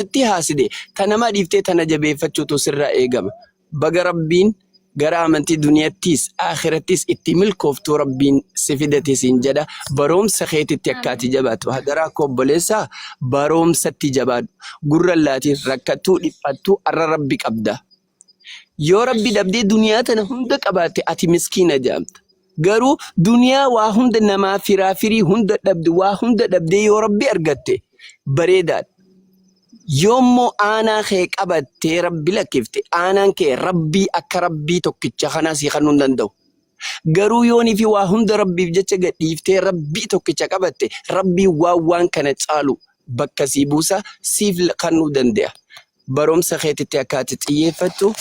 itti haaside tana ma dhiiftee tana jabeeffachuutu sirraa eegama. Baga Rabbiin gara amantii duniyaattis akhirattis itti milkooftuu Rabbiin si fidate siin jedha. Baroomsa keetitti akka ati jabaatu hadaraa obboleessaa baroomsatti jabaadhu. Gurra laatiin rakkattuu dhiphattuu arra Rabbi qabda. Yoo Rabbi dhabdee duniyaa tana hunda qabaatte ati miskiina jedhamta. Garuu duniyaa waa hunda namaa firaafirii hunda dhabde waa hunda dhabdee yoo Rabbi argatte bareedaadha. Yoommoo aanaa kee qabattee Rabbi lakkifte aanaan kee Rabbii akka Rabbii tokkicha kanaa si kannuu hin danda'u. Garuu yoonii fi waa hunda Rabbiif jecha gadhiiftee Rabbii tokkicha qabatte Rabbii waan kana caalu bakka sii buusa siif kannuu danda'a. Baroomsa keetitti akka ati xiyyeeffattu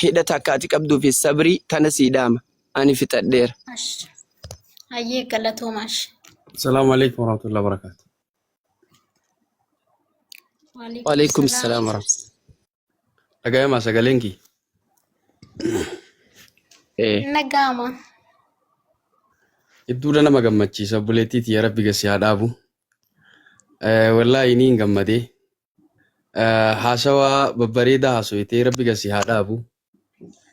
hidhata akka ati qabduu fi sabrii tana sii dhaama. Ani fixadheera. Hayyee galatoomash. Assalamu alaikum warahmatullahi wabarakatuh. Waalaikum salaam warahmatullahi. Dhaga'amaa sagalenki. Nagama. Idduudha nama gammachiisa buleettiiti yaa Rabbi gasi haa dhaabu. Wallaahi ni hin gammadee. Haasawaa babbareedaa haasofitee Rabbi gasi haa dhaabu.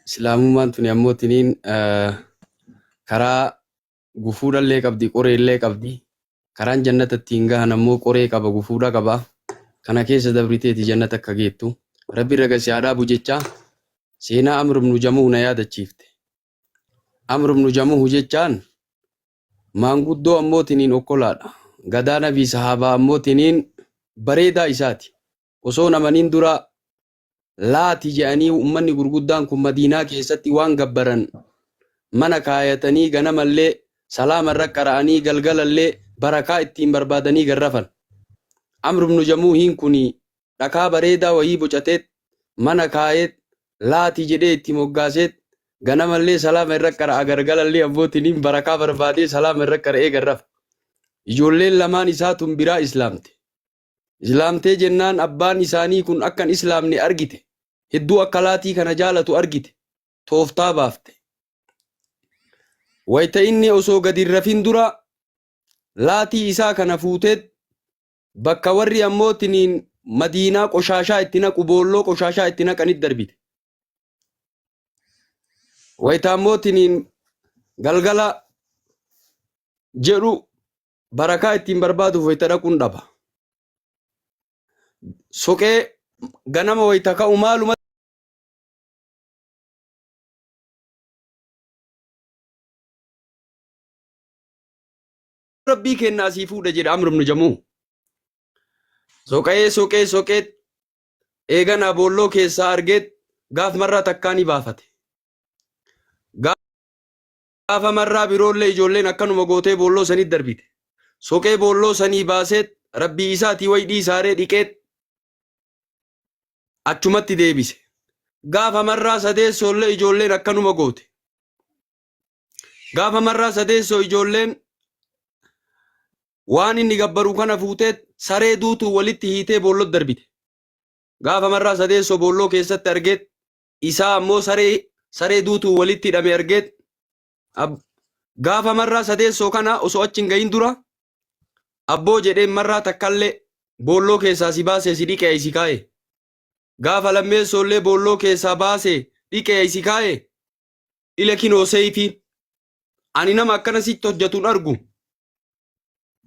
Islaamummaan tuni ammoo tiniin karaa gufuudhallee qabdi qoreellee qabdi. Karaan jannata ittiin gahan ammoo qoree qaba gufuudha qaba. Kana keessa dabriteeti jannata akka geettu. Rabbi irra gasi haa dhaabu jecha seenaa Amr ibn Jamuh na yaadachiifte. Amr ibn Jamuh jechaan maanguddoo ammoo tiniin okkolaadha. Gadaa nabii sahaabaa ammoo tiniin bareedaa isaati. Osoo namaniin dura laati jedhanii ummanni gurguddaan kun Madiinaa keessatti waan gabbaran mana kaayatanii ganamallee salaamarra qara'anii galgalallee barakaa ittiin barbaadanii garrafan. Amr ibn Jamuhiin kuni dhakaa bareedaa wayii bocateet mana kaayeet laati jedhee itti moggaaseet ganamallee salaama irra qara'a galgalallee abbootiin barakaa barbaadee salaama irra qara'ee garrafa. Ijoolleen lamaan isaatun biraa islaamte. Islaamtee jennaan abbaan isaanii kun akkan islaamne argite. Hedduu akka laatii kana jaalatu argite. Tooftaa baafte. Wayita inni osoo gadi rafin dura laatii isaa kana fuuteet bakka warri ammoo tiniin Madiinaa qoshaashaa itti naqu boolloo qoshaashaa itti naqanit darbite. Wayita ammoo tiniin galgala jedhu barakaa ittiin barbaaduuf wayita dhaquun dhaba. Soqee ganama wayita ka'u maaluma Rabbii kennaa sii fuudha jedha Amr ibn Jamuh. Soqee eeganaa boolloo keessaa argeet gaaf marraa takkaanii baafate. Gaafa marraa biroollee ijoolleen akkanuma gootee boolloo saniit darbite. Soqee boolloo sanii baaseet Rabbii isaatii waydii isaaree dhiqeet achumatti deebise. Gaafa marraa sadeessoollee ijoolleen akkanuma goote. Gaafa marraa sadeessoo ijoolleen waan inni gabbaru kana fuuteet saree duutuu walitti hiitee boolloo darbite. Gaafa marraa sadeessoo boolloo keessatti argeet isaa ammoo saree duutuu walitti hidhame argeet gaafa marraa sadeessoo kana osoo achi hin gahin dura abboo jedheen marraa takkallee boolloo keessaa si baasee si dhiqee si kaa'e. Gaafa lammeessoollee boolloo keessaa baasee dhiqee si kaa'e ile kinoo seeyitiin ani nama akkana sitti hojjetuun argu.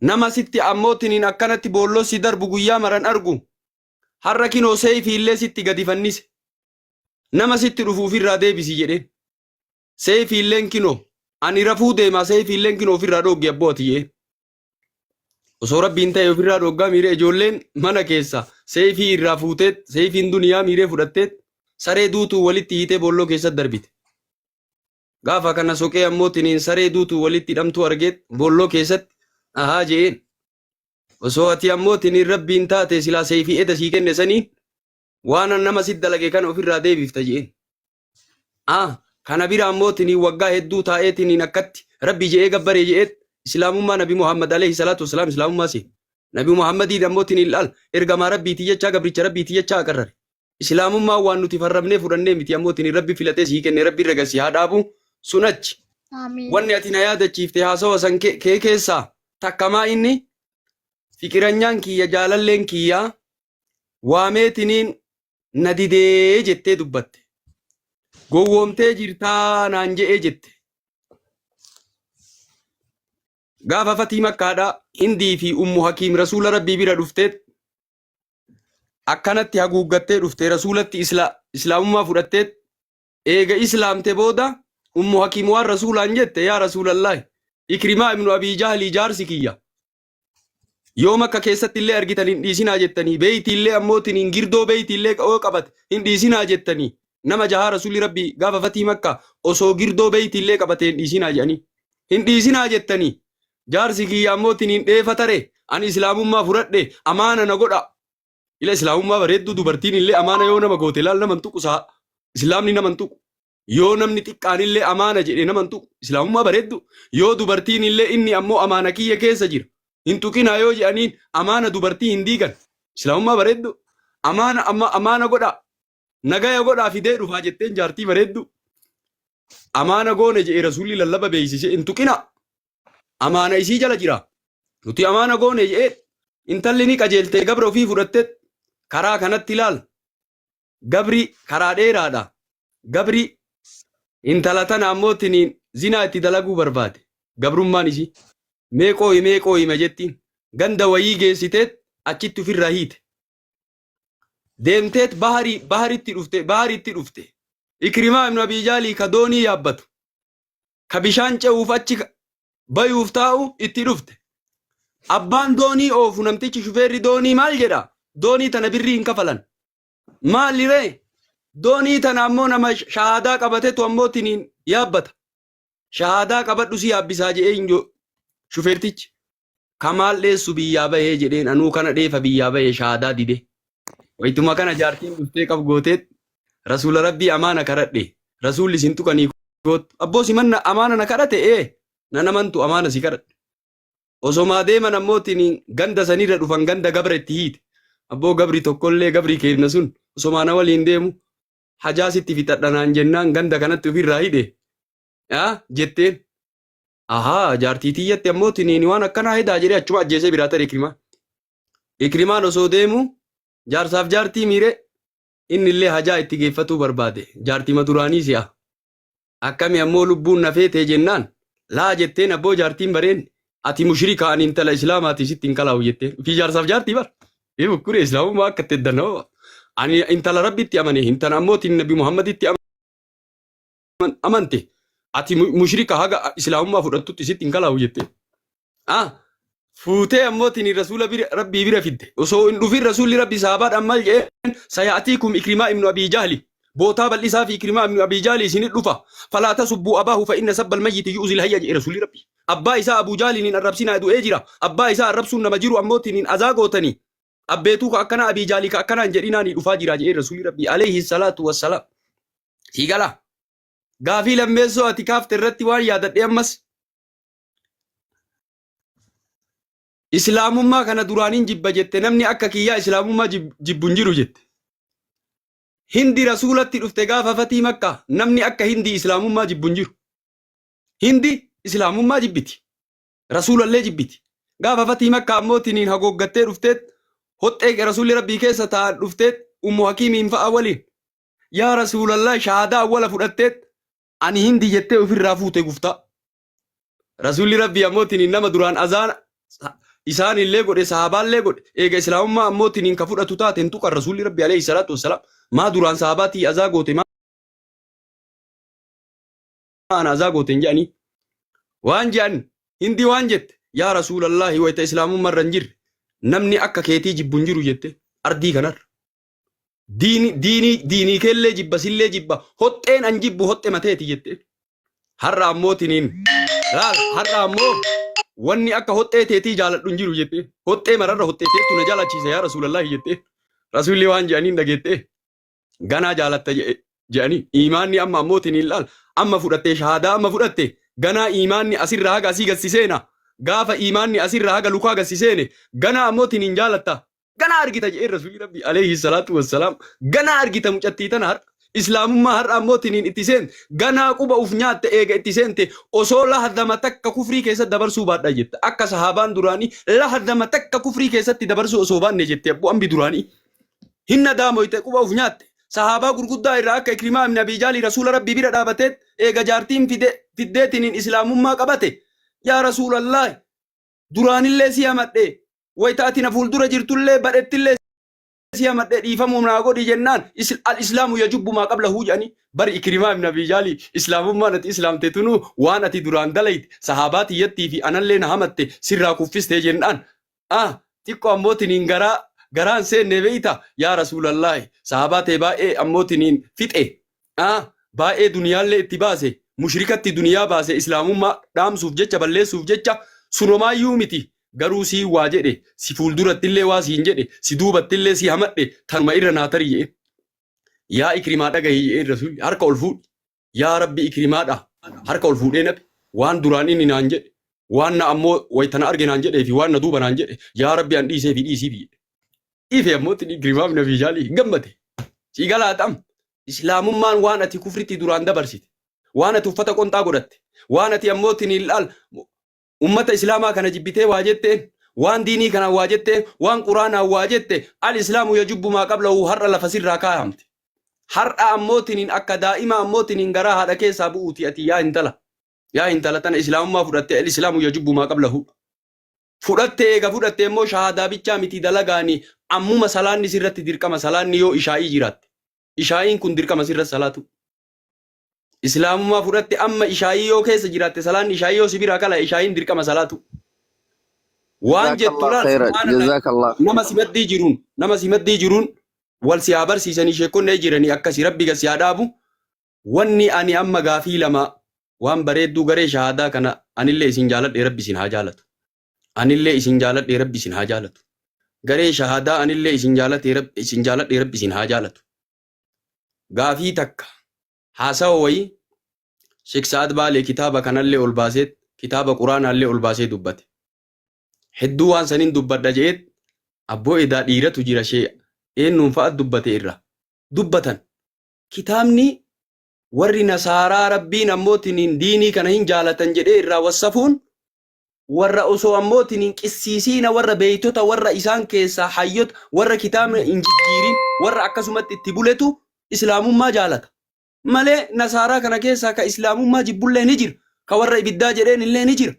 Nama sitti ammoo tiniin akkanatti boolloo si darbu guyyaa maran argu. Har'a kinoo seeyifiillee sitti gadi fannise. Nama sitti dhufuuf irraa deebisi jedheen. Seeyifiilleen kinoo ani rafuu deemaa seeyifiilleen kinoo ofirraa dhoogge abbooti jee. Osoo Rabbiin ta'e ofirraa dhooggaa miiree ijoolleen mana keessa seeyifii irraa fuuteet seeyifiin duniyaa miiree fudhatteet saree duutuu walitti hiitee boolloo keessatti darbite. Gaafa kana soqee ammoo tiniin saree duutuu walitti hidhamtuu argeet boolloo keessatti ahaa jeen. Osoo ati ammoo tiniin Rabbiin taate silaa seeyifii eda sii kenne saniin waan nama sit dalage kana ofirraa deebifta jeen. Kana bira ammoo tiniin waggaa hedduu taa'ee tiniin akkatti Rabbi je'ee gabbaree je'eet Islaamummaa Nabi Muhammad alayhi salatu wasalaam Islaamummaa si. Nabi Muhammadii ammoo tiniin laal ergamaa Rabbiiti jechaa gabricha Rabbiiti jechaa aqarrare. Islaamummaa waan nuti farrabnee fudhannee miti ammoo tiniin Rabbi filatee sii kenne Rabbi irra gasi haa dhaabu sunachi. Wanni ati na yaadachiifte haasawa san kee keessaa takkamaa inni fikiranyaan kiyya jaalalleen kiyyaa waameetiniin na didee jettee dubbatte. Gowwoomtee jirtaa naan je'ee jette. Gaafa Fatii Makkaadhaa Hindii fi Ummu Hakiim Rasuula Rabbii bira dhufteet akkanatti haguuggattee dhufte Rasuulatti Islaamummaa fudhatteet eega Islaamte booda Ummu Hakiim waan Rasuulaan jette yaa Rasuulallahi Ikrimaa ibnu Abii Jahlii jaarsi kiyya. Yoo Makka keessatti illee argitan hin dhiisinaa jettanii beeytiillee ammootiin hin girdoo beeytiillee oo qabate hin dhiisinaa jettanii nama jahaa Rasuulli Rabbii gaafa Fatii Makkaa osoo girdoo beeytiillee qabate hin dhiisinaa jedhanii hin dhiisinaa jettanii jaarsi kiyya ammootiin hin dheefatare ani Islaamummaa fudhadhe amaana na godha. Ila Islaamummaa bareedduu dubartiin illee amaana yoo nama goote laal naman tuqu saa Islaamni naman tuqu yoo namni xiqqaan illee amaana jedhe naman tuqu Islaamummaa bareedduu yoo dubartiin illee inni ammoo amaana kiyya keessa jira hin tuqinaa yoo jedhaniin amaana dubartii hin diigan Islaamummaa bareedduu amaana godha nagaya godhaa fidee dhufaa jetteen jaartii bareedduu amaana goone jedhe Rasuulli lallaba beeksise hin tuqinaa amaana isii jala jira nuti amaana goone jedhe intalli ni qajeeltee gabra ofii fudhattee karaa kanatti ilaal gabri karaa dheeraadha gabri intala tana ammootiin zinaa itti dalaguu barbaade gabrummaan isii meeqoo hima jettiin ganda wayii geessiteet achitti ofirraa hiite deemteet baharitti dhufte Ikrimaa ibnu Abii Jahlii ka doonii yaabbatu ka bishaan ce'uuf achi bayuuf taa'u itti dhufte abbaan doonii oofu namtichi shufeerri doonii maal jedha doonii tana birrii hin kafalan maaliree doonii tana ammoo nama shahaadaa qabatetu ammootiin yaabbata shahaadaa qabadhu si yaabbisaa jedhee hin shufeertichi kamaal dheessu biyyaa bahee jedheen anuu kana dheefa biyyaa bahee shahaadaa dide wayituma kana jaartiin dhuftee qab gooteet Rasuula Rabbii amaana kadhadhe Rasuulli sin tuqanii gootu abboo simanna amaana na kadhate na namantu amaana si kadhadhe osomaa deeman ammootiin ganda sanirra dhufan ganda gabra itti hiite abboo gabri tokkollee gabri keenya sun osomaa na waliin deemu hajaasitti fixadhanaan jennaan ganda kanatti ofirraa hidhe jetteen ahaa jaartii tiyyatti ammootiin waan akkanaa hedaa jedhee achuma ajjeesee biraa ta'e Ikrimaan osoo deemu jaarsaaf jaartii miire inni illee hajaa itti geeffatuu barbaade jaartii maturaanii si'a akkami ammoo lubbuun nafeetee jennaan laa jetteen abboo jaartiin bareen ati mushrika ani intala islaamaati sitti hin kalaawu jetteen fi jaarsaaf jaartii bar bukkure islaamummaa akka itti danda'a ani intala rabbitti amane intala ammootiin nabi muhammaditti amante ati mushrika haga islaamummaa fudhattutti sitti hin kalaawu jetteen fuutee ammootiin Rasuula Rabbii bira fidde osoo hin dhufin Rasuulli Rabbii sahabaadhaan maal jedheen sayaatiikum Ikrimaa ibnu Abii Jahlii bootaa bal'isaa fi Ikrimaa ibnu Abii Jahlii isinit dhufa falaa tasubbuu abaahu fa inna sabbal mayyiti yu'zil hayya jedhe Rasuulli Rabbii abbaa isaa Abuu Jahliin hin arrabsinaa du'ee jira abbaa isaa arrabsuun nama jiru ammootiin hin azaa gootanii abbeetuu ka akkana Abii Jahlii ka akkanaan jedhinaan dhufaa jira jedhe Rasuulli Rabbii alayhi salaatu wassalaam sii gala gaafii lammeessoo ati kaafte irratti waan yaadadhe ammas Islaamummaa kana duraaniin jibba jette namni akka kiyyaa Islaamummaa jibbu hin jiru jette. Hindi Rasuulatti dhufte gaafa Fatii Makkaa namni akka Hindi Islaamummaa jibbu hin jiru. Hindi Islaamummaa jibbiti. Rasuulallee jibbiti. Gaafa Fatii Makkaa ammootiin hagooggattee dhufteet hoxxee Rasuulli Rabbii keessa taa'an dhufteet Ummu Hakiimiin fa'a waliin. Yaa Rasuulallah shahaadaa awwala fudhatteet ani Hindi jettee ofirraa fuute guftaa. Rasuulli Rabbii ammootiin nama duraan azaana isaan illee godhe sahabaallee godhe eega islaamummaa ammootiin ka fudhatu taateen tuqa Rasuulli Rabbii alayhi salaatu wassalaam maa duraan sahabaatii azaa goote maa azaa gooten jedhanii waan jedhan Hindi waan jette yaa Rasuulallahi wayita islaamummaa irra hin jirre namni akka keetii jibbu hin jiru jette ardii kanarra diinii keellee jibba sillee jibba hoxxeen an jibbu hoxxe mateeti jette har'a ammootiin har'a ammoo wanni akka hoxxee teetii jaaladhu hin jiru jette hoxxee mararra hoxxee teetu na jaalachiisa yaa Rasuulallahi jette Rasuulli waan jedhaniin dhageette ganaa jaalatta jedhanii imaanni amma ammootiin ilaal amma fudhattee shahaadaa amma fudhatte ganaa imaanni asirraa haga asii gassiseena gaafa imaanni asirraa haga lukaa gassiseene ganaa ammootiin hin jaalatta ganaa argita jedhee Rasuulli Rabbii alayhi salaatu wassalaam ganaa argita mucattii tana har'a islaamummaa har'a ammootiin itti seente ganaa quba uf nyaatte eega itti seente osoo lahaddama takka kufrii keessatti dabarsuu baadha jette akka sahaabaan duraanii lahaddama takka kufrii keessatti dabarsuu osoo baanne jette abbu ambi duraanii hinna daamoyte quba uf nyaatte sahaabaa gurguddaa irraa akka Ikrimaa ibn Abii Jahl rasuula rabbii bira dhaabateet eega jaartiin fiddeetiniin islaamummaa qabate yaa rasuulallah duraanillee si hamadhe waytaatina fuuldura jirtullee badhettillee si hamadhe dhiifamuu naa godhi jennaan al-islaamu yajubbu maa qablahu jedhanii bari Ikrimaa ibn Abii Jahl islaamummaan ati islaamte tunuu waan ati duraan dalayte sahaabaa tiyyattii fi anallee na hamatte sirraa kuffistee jennaan xiqqoo ammootiniin garaan seenne beeyta yaa rasuulallah sahabaa ta'e baay'ee ammootiniin fixe baay'ee duniyaallee itti baase mushrikatti duniyaa baase islaamummaa dhaamsuuf jecha balleessuuf jecha sunumaayyuu miti garuu si waa jedhe si fuuldurattillee waa siin jedhe si duubattillee si hamadhe tanuma irra naa tariyee yaa Ikrimaa dhagahii rasuul harka ol fuudhi yaa rabbi Ikrimaadha harka ol fuudhee nabe waan duraan inni naan jedhe waan na ammoo waytana arge naan jedhee fi waan na duuba naan jedhe yaa rabbi an dhiisee fi dhiisii fi ife ammooti Ikrimaa ibn Abii Jahl gammate si galaatam islaamummaan waan ati kufritti duraan dabarsite waan ati uffata qonxaa godhatte waan ati ammootiin ilaal ummata islaamaa kana jibbitee waa jetteen waan diinii kana waa jetteen waan quraanaa waa jette al-islaamu yajubbu maa qablahu har'a lafa sirraa kaayamte har'a ammootiin akka daa'ima ammootiin garaa haadha keessaa bu'uuti ati yaa intala tana islaamummaa fudhatte al-islaamu yajubbu maa qablahu fudhatte eega fudhatte immoo shahaadaa bichaa miti dalagaani ammuma salaanni sirratti dirqama salaanni yoo ishaa'ii jiraatte ishaa'iin kun dirqama sirratti salaatu islaamummaa fudhatte amma ishaa'ii yoo keessa jiraatte salaanni ishaa'ii yoo sibiraa kala ishaa'iin dirqama salaatu waan jettuudhaan nama simaddii jiruun wal si haa barsiisanii sheekonnee jiranii akkasi rabbi gasi haa dhaabu wanni ani amma gaafii lama waan bareedduu garee shahaadaa kana anillee isin jaaladhe rabbi isin haa jaalatu anillee isin jaaladhe rabbi isin haa jaalatu garee shahaadaa anillee isin jaaladhe rabbi isin haa jaalatu gaafii takka haasawa wayii Sheekh Sa'ad Baalee kitaaba kanallee ol baaseet kitaaba quraanaallee ol baasee dubbate hedduu waan saniin dubbadha jeet abboo edaa dhiiratu jira shee eenyuun fa'a dubbate irra dubbatan kitaabni warri nasaaraa rabbiin ammootiin diinii kana hin jaalatan jedhee irraa wassafuun warra osoo ammootiin qisiisiina warra beeytota warra isaan keessaa hayyota warra kitaabni hin jijjiirin warra akkasumatti itti buletu islaamummaa jaalata malee nasaaraa kana keessaa ka islaamummaa jibbullee ni jira ka warra ibiddaa jedheen illee ni jira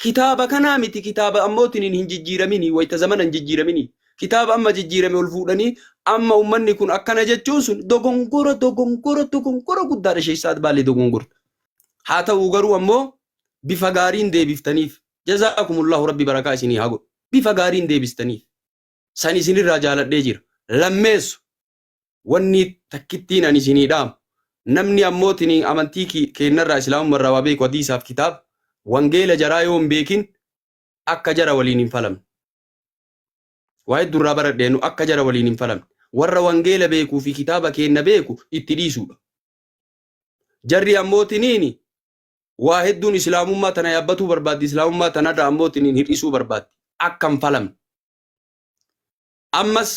kitaaba kanaa miti kitaaba ammootiin hin jijjiiramini wayta zamana hin jijjiiramini kitaaba amma jijjiirame ol fuudhanii amma ummanni kun akkana jechuun sun dogongora guddaadha Sheekh Sa'ad Baalee dogongora haa ta'u garuu ammoo bifa gaariin deebiftaniif jazaakumullahu rabbi barakaa isinii haa godhu bifa gaariin deebistaniif san isinirraa jaaladhee jira lammeessu wanni takkittiin ani isinii dhaamu namni ammootiin amantii kennarraa islaamummarraa waa beeku hadiisaaf kitaaba wangeela jaraa yoo hin beekin akka jara waliin hin falamne waa heddurraa baradheenu akka jara waliin hin falamne warra wangeela beekuu fi kitaaba kenna beeku itti dhiisuudha jarri ammootiin waa hedduun islaamummaa tana yaabbatuu barbaaddi islaamummaa tanarraa ammootiin hir'isuu barbaaddi akka hin falamne ammas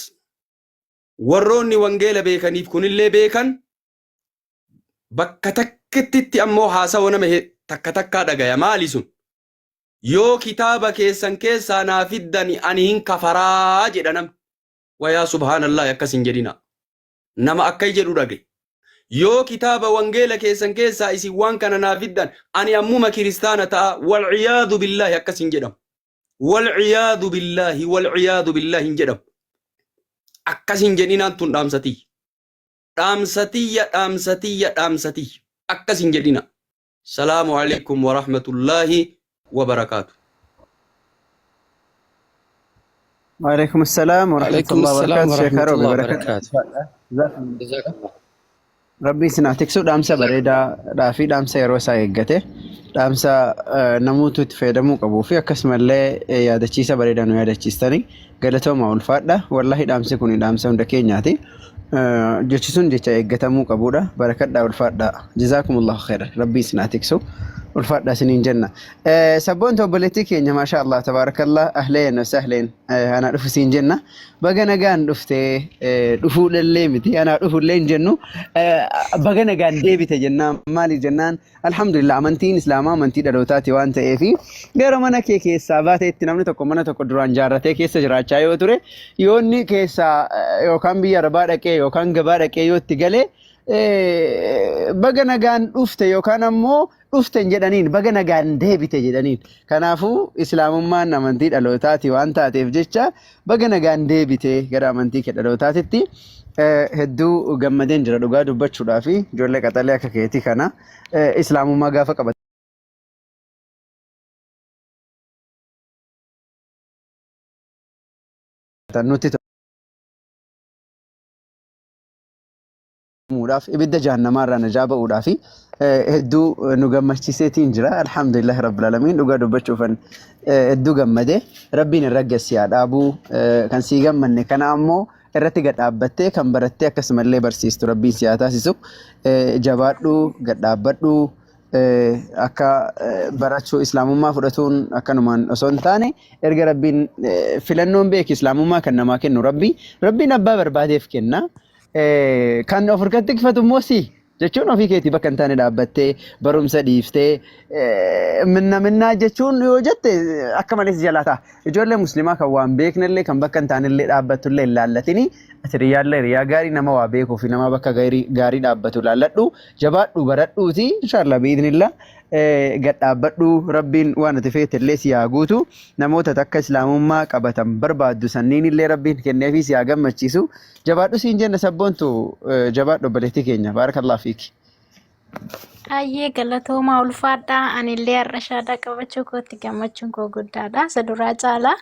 warroonni wangeela beekaniif kunillee beekan bakka takkittitti ammoo haasawa nama takka takkaa dhagaya maali sun yoo kitaaba keessan keessaa naa fiddani ani hin kafaraa jedha namni wayaa subhaanallah akkas hin jedhina nama akka jedhu dhage yoo kitaaba wangeela keessan keessaa isin waan kana naa fiddan ani ammuma kiristaana ta'a walciyaadu billaahi akkas hin jedhamu walciyaadu billaahi hin jedhamu akkas hin jedhinaan tun dhaamsatiyya akkas hin jedhina salaamu alaikum wa rahmatullaahi wa barakaatu وعليكم السلام ورحمة الله وبركاته شيخ ربي بركاته ربي سنعتك سو دامسا بريدا رافي دامسا يروسا يقته دامسا نموتو تفيدمو قبو في أكسم اللي يادتشيسا بريدا نو يادتشيستاني قالتو ما الفاتة والله دامسا كوني دامسا وندكي نياتي جوشسون جيشا يقتمو قبودا بركات دا والفاتة جزاكم الله خير ربي سنعتك سو ulfaadha isiniin jenna. Sabboon obboleettii keenya maasha Allah tabaarakallah ahleen wasahleen ana dhufu siin jenna. Baga nagaan dhuftee dhufuu dhallee miti ana dhufullee hin jennu baga nagaan deebite jennaan maali jennaan alhamdulillah amantiin islaamaa amantii dhalootaati waan ta'eef gara mana kee keessaa baateetti namni tokko mana tokko duraan jaarratee keessa jiraachaa yoo ture yoo inni keessaa yookaan biyya arbaa dhaqee yookaan gabaa dhaqee yoo itti galee baga nagaan dhufte yookaan ammoo dhuften jedhaniin baga nagaan deebite jedhaniin kanaafuu islaamummaan amantii dhalootaati waan taateef jecha baga nagaan deebite gara amantii kee dhalootaatitti hedduu gammadeen jira dhugaa dubbachuudhaa fi ijoollee qaxalee akka keetii kana islaamummaa gaafa qabatan nuti muudhaaf ibidda jahannamaa najaa ba'uudhaaf hedduu nu gammachiiseetiin jira alhamdulillah rabbil alamin dhugaa dubbachuufan hedduu gammade rabbiin irra gasiyaa dhaabuu kan sii gammanne kana ammoo irratti gadhaabbattee kan barattee akkasumallee barsiistu rabbiin siyaa taasisu jabaadhu gadhaabbadhu akka barachuu islaamummaa fudhatuun akkanumaan osoo hin taane erga rabbiin filannoon beeki islaamummaa kan namaa kennu rabbiin abbaa barbaadeef kenna. Kan of harkatti qifatu immoo si jechuun ofii keetii bakka hin taane dhaabbattee barumsa dhiiftee minna jechuun yoo jette akka malee jalaa ta'a. Ijoollee musliimaa kan waan beeknellee kan bakka hin taanellee dhaabbattullee hin laallatini. Ati riyaa gaarii nama waa beekuu fi nama bakka gaarii dhaabbatu laalladhu jabaadhu baradhuuti inshallah biidnillah gadhaabbadhu rabbiin waan ati feetellee si haa guutu namoota takka islaamummaa qabatan barbaaddu sanniin illee rabbiin kenneefi si haa gammachiisu jabaadhu siin jenna sabboontu jabaadhu obboleettii keenya baarakallahu fiiki. Ayyee galatooma ulfaadha anillee har'a shaada qabachuu kootti gammachuun koo guddaadha. Isa duraa caalaa